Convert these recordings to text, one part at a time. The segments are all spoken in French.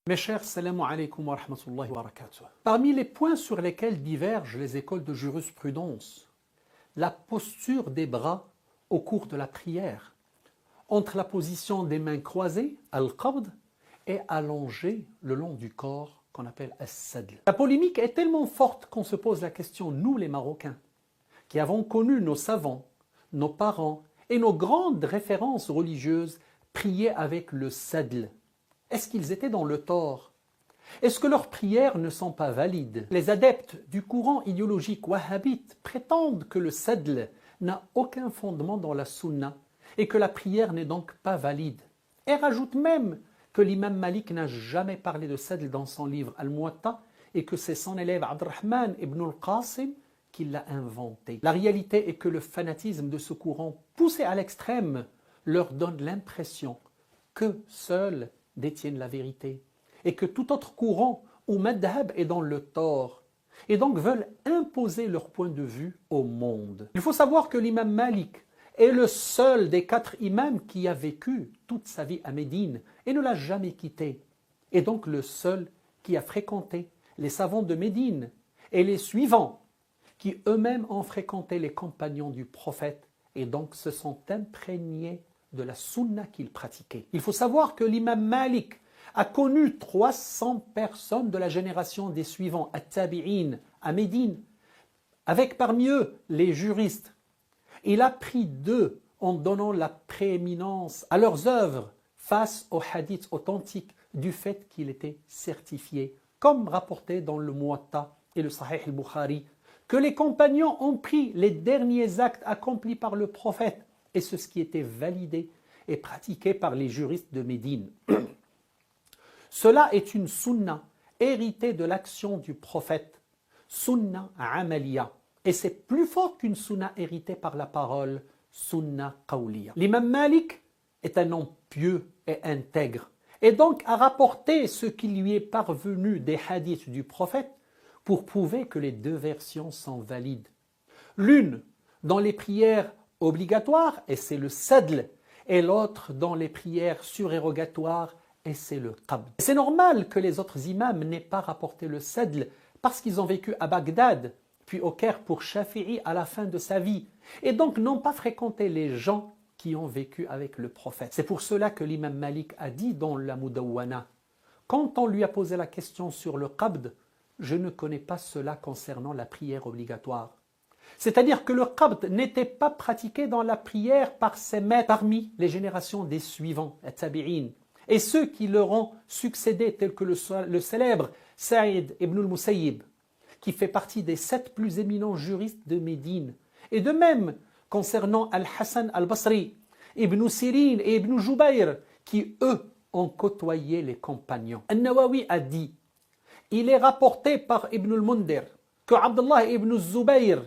Mes chers, salam alaikum wa rahmatullahi wa barakatuh. Parmi les points sur lesquels divergent les écoles de jurisprudence, la posture des bras au cours de la prière, entre la position des mains croisées, al-qabd, et allongées le long du corps, qu'on appelle as-sadl. La polémique est tellement forte qu'on se pose la question, nous les Marocains, qui avons connu nos savants, nos parents et nos grandes références religieuses, prier avec le sadl. Est-ce qu'ils étaient dans le tort? Est-ce que leurs prières ne sont pas valides? Les adeptes du courant idéologique wahhabite prétendent que le sadl n'a aucun fondement dans la sunna et que la prière n'est donc pas valide. Et rajoutent même que l'imam Malik n'a jamais parlé de sadl dans son livre Al-Muwatta et que c'est son élève Abdurrahman ibn al-Qasim qui l'a inventé. La réalité est que le fanatisme de ce courant poussé à l'extrême leur donne l'impression que seuls détiennent la vérité et que tout autre courant ou madhab est dans le tort et donc veulent imposer leur point de vue au monde. Il faut savoir que l'imam Malik est le seul des 4 imams qui a vécu toute sa vie à Médine et ne l'a jamais quitté, et donc le seul qui a fréquenté les savants de Médine et les suivants qui eux-mêmes ont fréquenté les compagnons du prophète et donc se sont imprégnés de la sunna qu'il pratiquait. Il faut savoir que l'imam Malik a connu 300 personnes de la génération des suivants, at-tabi'in, à Médine, avec parmi eux les juristes. Il a pris d'eux en donnant la prééminence à leurs œuvres face aux hadiths authentiques du fait qu'il était certifié, comme rapporté dans le Muwatta et le Sahih al-Bukhari, que les compagnons ont pris les derniers actes accomplis par le prophète et ce qui était validé et pratiqué par les juristes de Médine. Cela est une sunna héritée de l'action du prophète, sunna amaliya, et c'est plus fort qu'une sunna héritée par la parole, sunna qawliya. L'imam Malik est un homme pieux et intègre, et donc a rapporté ce qui lui est parvenu des hadiths du prophète pour prouver que les 2 versions sont valides. L'une dans les prières obligatoire, et c'est le sadl, et l'autre dans les prières surérogatoires, et c'est le qabd. C'est normal que les autres imams n'aient pas rapporté le sadl, parce qu'ils ont vécu à Bagdad, puis au Caire pour Shafi'i à la fin de sa vie, et donc n'ont pas fréquenté les gens qui ont vécu avec le prophète. C'est pour cela que l'imam Malik a dit dans la Mudawwana, quand on lui a posé la question sur le qabd, je ne connais pas cela concernant la prière obligatoire. C'est-à-dire que le qabd n'était pas pratiqué dans la prière par ses maîtres parmi les générations des suivants, les tabi'in, et ceux qui leur ont succédé, tels que le célèbre Saïd ibn al-Musayyib, qui fait partie des 7 plus éminents juristes de Médine. Et de même, concernant Al-Hassan al-Basri, Ibn Sirin et Ibn Jubayr, qui eux ont côtoyé les compagnons. An-Nawawi a dit, il est rapporté par Ibn al-Mundir que Abdullah ibn Zubayr,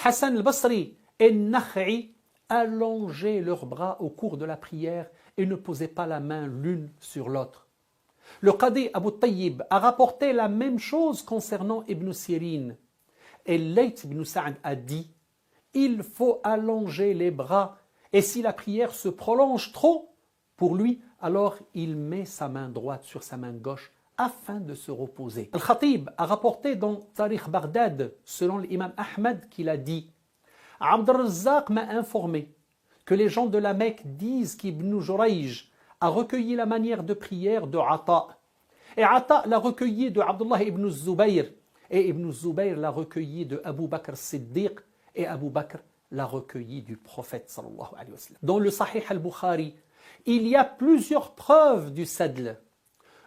Hassan al-Basri et Nakh'i allongeaient leurs bras au cours de la prière et ne posaient pas la main l'une sur l'autre. Le Qadi Abu Tayyib a rapporté la même chose concernant Ibn Sirin. Et Layth ibn Sa'd a dit, il faut allonger les bras et si la prière se prolonge trop pour lui, alors il met sa main droite sur sa main gauche afin de se reposer. Al-Khatib a rapporté dans Tarikh Baghdad, selon l'imam Ahmad, qu'il a dit « Abd al-Razzaq m'a informé que les gens de la Mecque disent qu'Ibn Jurayj a recueilli la manière de prière de Ata. Et Ata l'a recueilli de Abdullah ibn Zubayr. Et Ibn Zubayr l'a recueilli de Abu Bakr Siddiq. Et Abu Bakr l'a recueilli du prophète sallallahu alayhi wa sallam. Dans le Sahih al-Bukhari, il y a plusieurs preuves du sadl.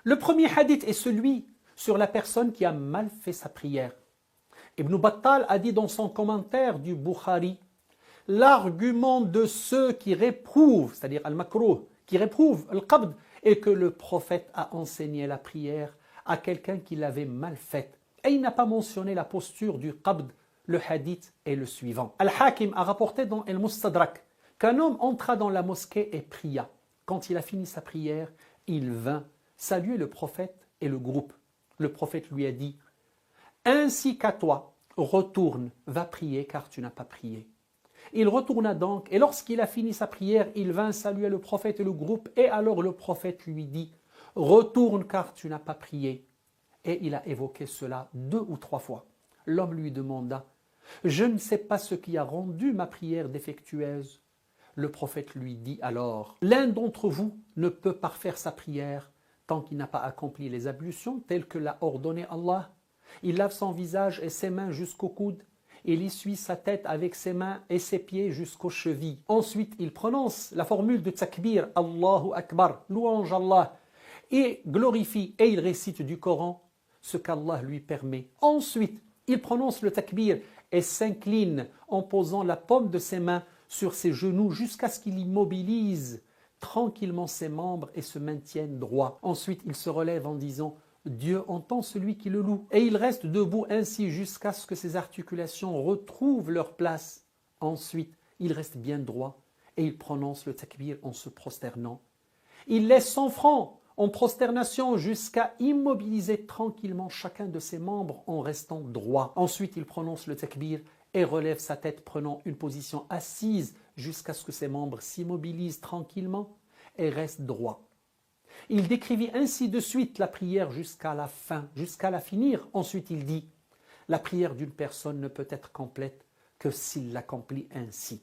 Le premier hadith est celui sur la personne qui a mal fait sa prière. Ibn Battal a dit dans son commentaire du Bukhari, l'argument de ceux qui réprouvent, c'est-à-dire al-makruh, qui réprouvent al-qabd, est que le prophète a enseigné la prière à quelqu'un qui l'avait mal faite. Et il n'a pas mentionné la posture du qabd. Le hadith est le suivant. Al-Hakim a rapporté dans Al-Mustadrak qu'un homme entra dans la mosquée et pria. Quand il a fini sa prière, il vint saluer le prophète et le groupe. Le prophète lui a dit « Ainsi qu'à toi, retourne, va prier car tu n'as pas prié. » Il retourna donc et lorsqu'il a fini sa prière, il vint saluer le prophète et le groupe et alors le prophète lui dit retourne car tu n'as pas prié. Et il a évoqué cela 2 ou 3 fois. L'homme lui demanda, je ne sais pas ce qui a rendu ma prière défectueuse. Le prophète lui dit alors, l'un d'entre vous ne peut parfaire sa prière tant qu'il n'a pas accompli les ablutions telles que l'a ordonné Allah. Il lave son visage et ses mains jusqu'au coude. Il essuie sa tête avec ses mains et ses pieds jusqu'aux chevilles. Ensuite, il prononce la formule de takbir, Allahu Akbar, louange Allah, et glorifie et il récite du Coran ce qu'Allah lui permet. Ensuite, il prononce le takbir et s'incline en posant la paume de ses mains sur ses genoux jusqu'à ce qu'il immobilise tranquillement ses membres et se maintienne droit. Ensuite, il se relève en disant « Dieu entend celui qui le loue » et il reste debout ainsi jusqu'à ce que ses articulations retrouvent leur place. Ensuite, il reste bien droit et il prononce le takbir en se prosternant. Il laisse son front en prosternation jusqu'à immobiliser tranquillement chacun de ses membres en restant droit. Ensuite, il prononce le takbir et relève sa tête prenant une position assise jusqu'à ce que ses membres s'immobilisent tranquillement et restent droits. Il décrivit ainsi de suite la prière jusqu'à la fin, jusqu'à la finir. Ensuite, il dit « La prière d'une personne ne peut être complète que s'il l'accomplit ainsi. »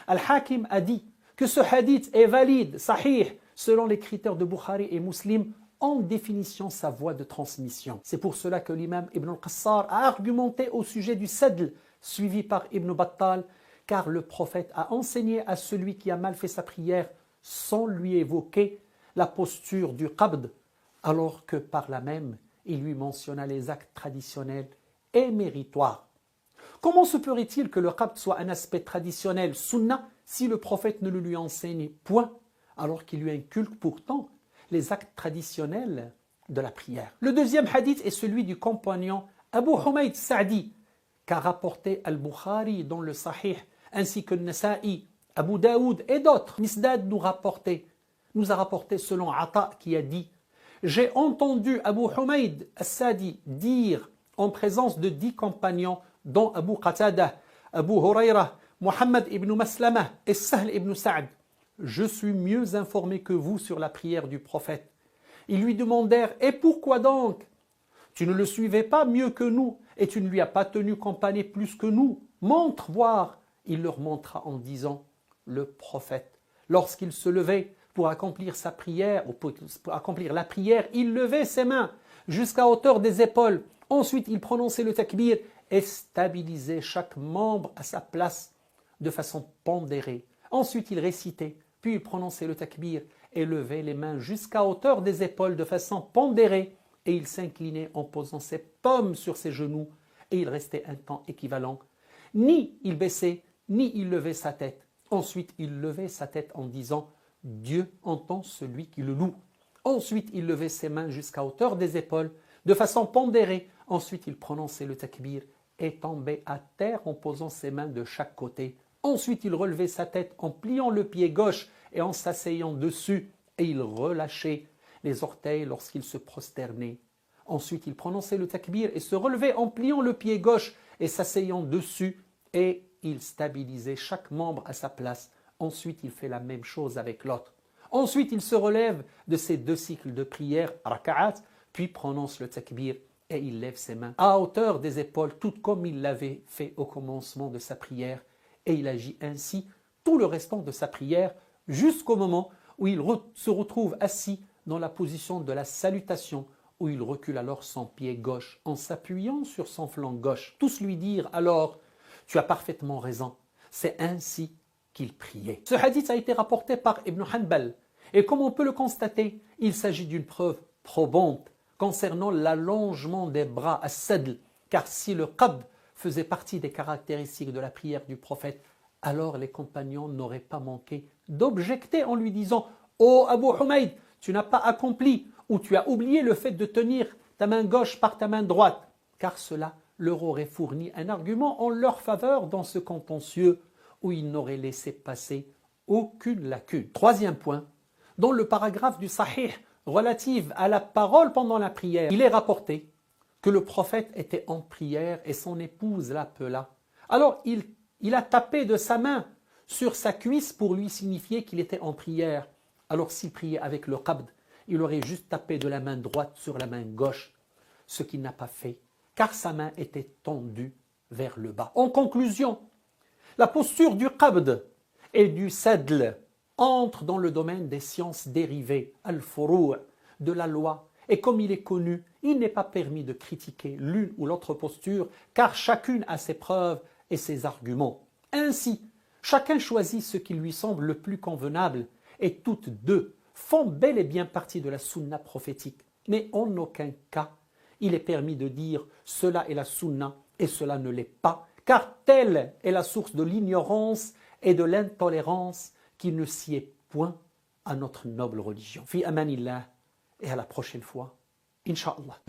Al-Hakim a dit que ce hadith est valide, sahih, selon les critères de Bukhari et Muslim, en définissant sa voie de transmission. C'est pour cela que l'imam Ibn al-Qassar a argumenté au sujet du sadl, suivi par Ibn Battal, car le prophète a enseigné à celui qui a mal fait sa prière sans lui évoquer la posture du qabd, alors que par là même, il lui mentionna les actes traditionnels et méritoires. Comment se peut-il que le qabd soit un aspect traditionnel, sunnah, si le prophète ne le lui enseigne point, alors qu'il lui inculque pourtant les actes traditionnels de la prière? Le deuxième hadith est celui du compagnon Abu Humayd Sa'di, qu'a rapporté Al-Bukhari dans le Sahih, ainsi que Nasa'i, Abu Daoud et d'autres. Misdad nous a rapporté selon Ata qui a dit « J'ai entendu Abu Humayd As-Sadi dire en présence de 10 compagnons dont Abu Qatada, Abu Hurayra, Muhammad ibn Maslama et Sahl ibn Sa'd. Je suis mieux informé que vous sur la prière du prophète. » Ils lui demandèrent « Et pourquoi donc? Tu ne le suivais pas mieux que nous et tu ne lui as pas tenu compagnie plus que nous. Montre voir. » Il leur montra en disant « Le prophète, lorsqu'il se levait pour accomplir sa prière, ou pour accomplir la prière, il levait ses mains jusqu'à hauteur des épaules. Ensuite, il prononçait le takbir et stabilisait chaque membre à sa place de façon pondérée. Ensuite, il récitait, puis il prononçait le takbir et levait les mains jusqu'à hauteur des épaules de façon pondérée et il s'inclinait en posant ses paumes sur ses genoux et il restait un temps équivalent. Ni il baissait, ni il levait sa tête. Ensuite, il levait sa tête en disant « Dieu entend celui qui le loue ». Ensuite, il levait ses mains jusqu'à hauteur des épaules de façon pondérée. Ensuite, il prononçait le takbir et tombait à terre en posant ses mains de chaque côté. Ensuite, il relevait sa tête en pliant le pied gauche et en s'asseyant dessus et il relâchait les orteils lorsqu'il se prosternait. Ensuite, il prononçait le takbir et se relevait en pliant le pied gauche et s'asseyant dessus et il stabilisait chaque membre à sa place. Ensuite, il fait la même chose avec l'autre. Ensuite, il se relève de ces 2 cycles de prière, raka'at, puis prononce le takbir et il lève ses mains à hauteur des épaules, tout comme il l'avait fait au commencement de sa prière. Et il agit ainsi tout le restant de sa prière jusqu'au moment où il se retrouve assis dans la position de la salutation, où il recule alors son pied gauche en s'appuyant sur son flanc gauche. Tous lui dirent alors « Tu as parfaitement raison, c'est ainsi qu'il priait ». Ce hadith a été rapporté par Ibn Hanbal et comme on peut le constater, il s'agit d'une preuve probante concernant l'allongement des bras à sadl, car si le qabd faisait partie des caractéristiques de la prière du prophète, alors les compagnons n'auraient pas manqué d'objecter en lui disant « Oh Abu Humayd, tu n'as pas accompli ou tu as oublié le fait de tenir ta main gauche par ta main droite » car cela leur aurait fourni un argument en leur faveur dans ce contentieux où ils n'auraient laissé passer aucune lacune. Troisième point, dans le paragraphe du Sahih relative à la parole pendant la prière, il est rapporté que le prophète était en prière et son épouse l'appela. Alors il a tapé de sa main sur sa cuisse pour lui signifier qu'il était en prière. Alors s'il priait avec le qabd, il aurait juste tapé de la main droite sur la main gauche, ce qu'il n'a pas fait, car sa main était tendue vers le bas. En conclusion, la posture du qabd et du sadl entre dans le domaine des sciences dérivées, al-furu', de la loi. Et comme il est connu, il n'est pas permis de critiquer l'une ou l'autre posture, car chacune a ses preuves et ses arguments. Ainsi, chacun choisit ce qui lui semble le plus convenable, et toutes deux font bel et bien partie de la sunna prophétique. Mais en aucun cas, il est permis de dire « cela est la sunna » et cela ne l'est pas, car telle est la source de l'ignorance et de l'intolérance qui ne sied point à notre noble religion. Fi amanillah, et à la prochaine fois, Inch'Allah.